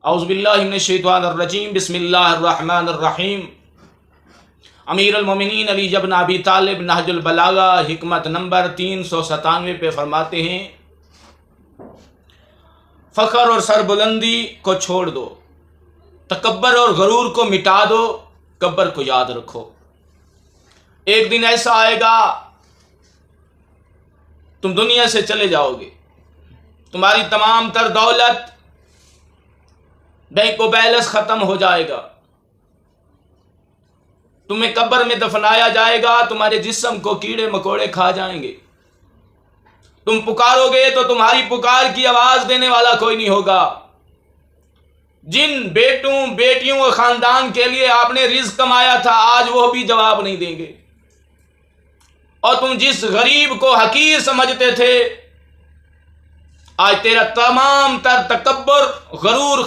اعوذ باللہ من الشیطان الرجیم، بسم اللہ الرحمن الرحیم۔ امیر المومنین علی بن ابی طالب نہج البلاغہ حکمت نمبر 397 پہ فرماتے ہیں، فخر اور سربلندی کو چھوڑ دو، تکبر اور غرور کو مٹا دو، کبر کو یاد رکھو۔ ایک دن ایسا آئے گا تم دنیا سے چلے جاؤ گے، تمہاری تمام تر دولت، بینک و بیلنس ختم ہو جائے گا، تمہیں قبر میں دفنایا جائے گا، تمہارے جسم کو کیڑے مکوڑے کھا جائیں گے، تم پکارو گے تو تمہاری پکار کی آواز دینے والا کوئی نہیں ہوگا۔ جن بیٹوں بیٹیوں اور خاندان کے لیے آپ نے رزق کمایا تھا آج وہ بھی جواب نہیں دیں گے، اور تم جس غریب کو حقیر سمجھتے تھے آج تیرا تمام تر تکبر، غرور،